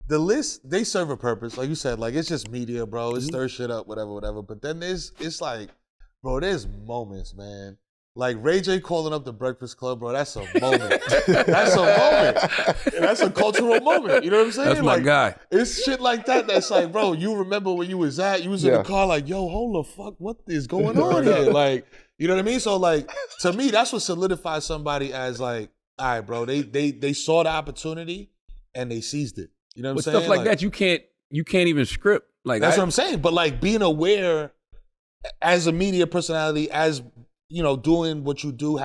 the list, they serve a purpose. Like you said, like it's just media, bro. It stirs shit up, whatever. But then it's like, bro, there's moments, man. Like Ray J calling up the Breakfast Club, bro, that's a moment. That's a moment. And that's a cultural moment. You know what I'm saying? That's my guy. It's shit like that that's like, bro, you remember when you was in the car like, yo, hold the fuck, what is going on here? Like, you know what I mean? So like, to me, that's what solidifies somebody as like, all right, bro, they saw the opportunity and they seized it. You know what I'm saying? Stuff like that, you can't even script. Like that's what I'm saying. But like being aware as a media personality, as you know, doing what you do,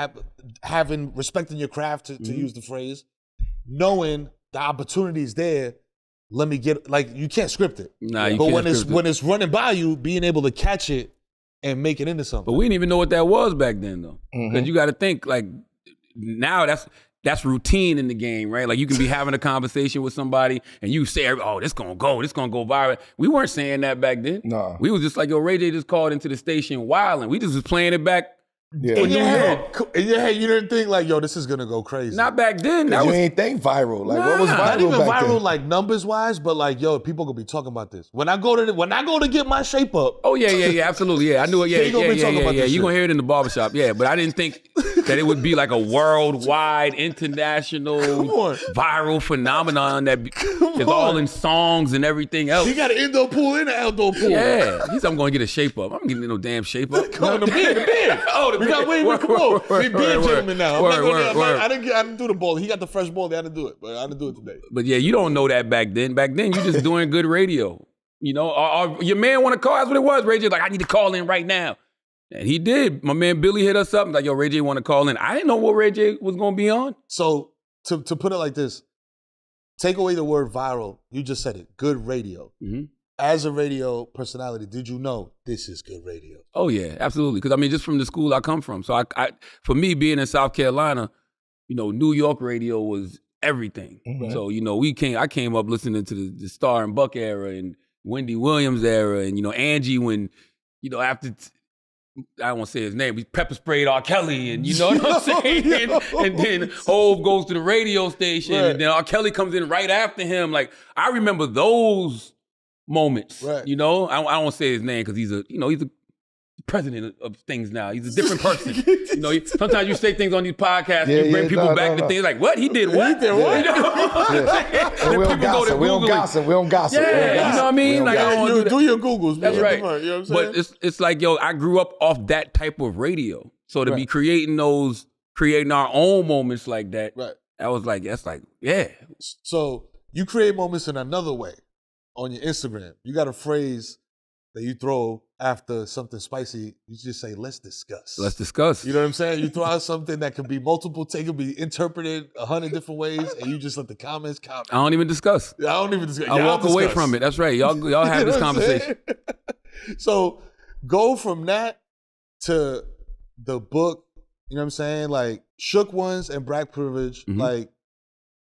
having respecting your craft to use the phrase, knowing the opportunity is there. Let me get like you can't script it. Nah, you but can't. When it's running by you, being able to catch it and make it into something. But we didn't even know what that was back then, though, because you got to think like now that's routine in the game, right? Like you can be having a conversation with somebody and you say, "Oh, this gonna go viral." We weren't saying that back then. No, we was just like, "Yo, Ray J just called into the station wilding." We just was playing it back. Yeah. In your head, you didn't think like, yo, this is gonna go crazy. Not back then. You ain't think viral. Like what was viral not even back viral then? like numbers wise, but like, yo, people gonna be talking about this. When I go to get my shape up. Oh yeah, absolutely. Yeah, I knew it. Yeah. You shit. gonna hear it in the barbershop. Yeah, but I didn't think that it would be like a worldwide, international, viral phenomenon that is all in songs and everything else. He got an indoor pool and an outdoor pool. Yeah, he said I'm gonna get a shape up. I'm getting no damn shape up. The beard. Oh, we got come on. We beard gentlemen now. I didn't do the ball. He got the fresh ball. I didn't do it, but I didn't do it today. But yeah, you don't know that back then. Back then, you just doing good radio. You know, or your man want to call. That's what it was. Ray J like, I need to call in right now. And he did. My man Billy hit us up like, yo, Ray J want to call in. I didn't know what Ray J was going to be on. So to put it like this, take away the word viral. You just said it. Good radio. Mm-hmm. As a radio personality, did you know this is good radio? Oh, yeah, absolutely. Because, I mean, just from the school I come from. So, I for me, being in South Carolina, you know, New York radio was everything. Mm-hmm. So, you know, I came up listening to the Star and Buck era and Wendy Williams era and, you know, Angie when, you know, after... I don't want to say his name. We pepper sprayed R. Kelly, and you know what I'm saying? and then Hov goes to the radio station, and then R. Kelly comes in right after him. Like, I remember those moments. Right. You know, I don't want to say his name because he's a president of things now. He's a different person. You know, sometimes you say things on these podcasts, you bring people back to things like, what? He did what? He did what? We don't gossip. Yeah, you know what I mean? Like, I don't want to do your Googles. That's right. You know what I'm saying? But it's like, yo, I grew up off that type of radio. So to be creating our own moments like that, I was like, that's like, yeah. So you create moments in another way on your Instagram. You got a phrase that you throw after something spicy, you just say, let's discuss. Let's discuss. You know what I'm saying? You throw out something that could be it could be interpreted 100 different ways, and you just let the comments comment. I don't even discuss. I walk away from it. That's right. Y'all have this conversation. So go from that to the book, you know what I'm saying? Like Shook Ones and Black Privilege, like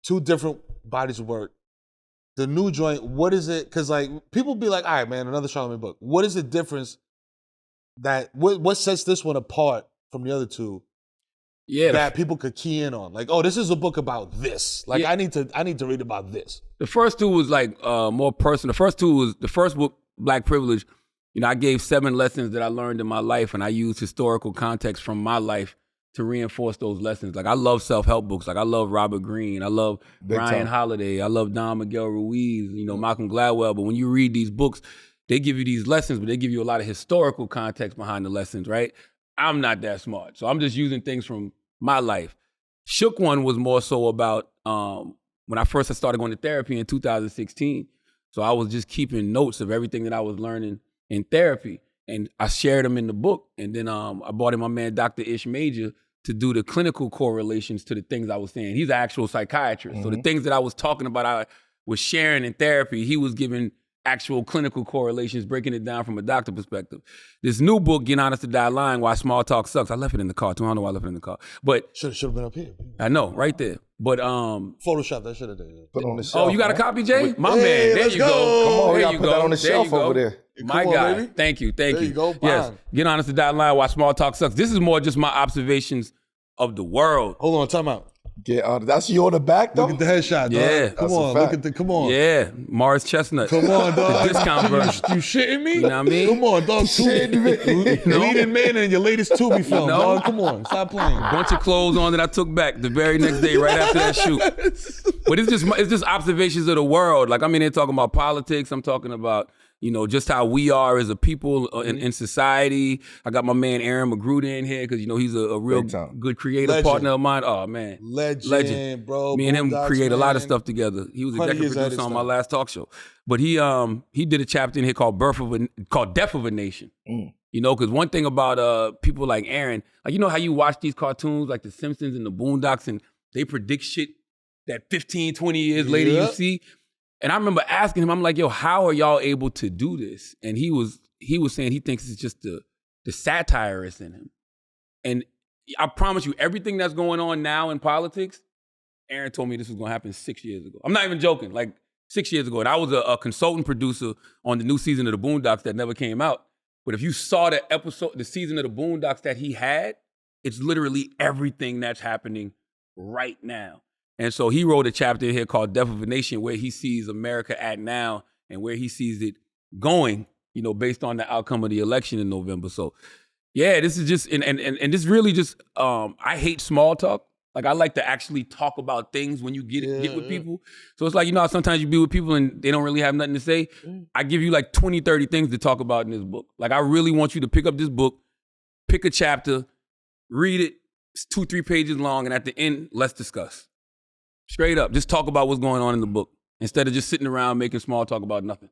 two different bodies of work. The new joint, what is it? Because like people be like, all right, man, another Charlamagne book. What is the difference what sets this one apart from the other two? Yeah, that people could key in on. Like, oh, this is a book about this. Like, I need to read about this. The first two was like more personal. The first book, Black Privilege. You know, I gave 7 lessons that I learned in my life, and I used historical context from my life to reinforce those lessons. Like, I love self-help books. Like, I love Robert Greene. I love Ryan Holiday. I love Don Miguel Ruiz, you know, Malcolm Gladwell. But when you read these books, they give you these lessons, but they give you a lot of historical context behind the lessons, right? I'm not that smart. So I'm just using things from my life. Shook One was more so about when I first started going to therapy in 2016. So I was just keeping notes of everything that I was learning in therapy. And I shared them in the book. And then I brought in my man, Dr. Ish Major, to do the clinical correlations to the things I was saying. He's an actual psychiatrist. So the things that I was talking about, I was sharing in therapy, he was giving actual clinical correlations, breaking it down from a doctor perspective. This new book, Get Honest to Die Lying, Why Small Talk Sucks. I left it in the car too. I don't know why I left it in the car. But should have been up here. I know, right there. But Photoshop that shit in there. Put on the shelf. Oh, you got a copy, Jay? My man. There you go. Come on, there you put that on the shelf over there. My guy. Baby. Thank you. There you go. Yes. Get Honest to Die Lying, Why Small Talk Sucks. This is more just my observations of the world. Hold on, time out. That's you on the back, though? Look at the headshot, dog. Yeah. Come on, look at the, come on. Yeah, Mars Chestnut. Come on, dog. The discount version. You shitting me? You know what I mean? Come on, dog. Leading man in your latest Tubi film, dog. Come on, stop playing. Bunch of clothes on that I took back the very next day, right after that shoot. But it's just observations of the world. Like, I'm in here talking about politics. I'm talking about, you know, just how we are as a people in society. I got my man Aaron McGruder in here because, you know, he's a real good creative partner of mine. Oh, man. Legend, bro. Me and him Boondocks, create a lot of stuff together. He was executive producer on my last talk show. But he did a chapter in here called Death of a Nation. You know, because one thing about people like Aaron, like, you know how you watch these cartoons like The Simpsons and the Boondocks and they predict shit that 15, 20 years later you see? And I remember asking him, I'm like, yo, how are y'all able to do this? And he was saying he thinks it's just the satirist in him. And I promise you, everything that's going on now in politics, Aaron told me this was going to happen 6 years ago. I'm not even joking, like 6 years ago. And I was a consultant producer on the new season of the Boondocks that never came out. But if you saw the season of the Boondocks that he had, it's literally everything that's happening right now. And so he wrote a chapter here called Death of a Nation where he sees America at now and where he sees it going, you know, based on the outcome of the election in November. So, yeah, this is just, and this really just, I hate small talk. Like, I like to actually talk about things when you get with people. So it's like, you know how sometimes you be with people and they don't really have nothing to say? I give you like 20, 30 things to talk about in this book. Like, I really want you to pick up this book, pick a chapter, read it. It's 2-3 pages long, and at the end, let's discuss. Straight up, just talk about what's going on in the book instead of just sitting around making small talk about nothing.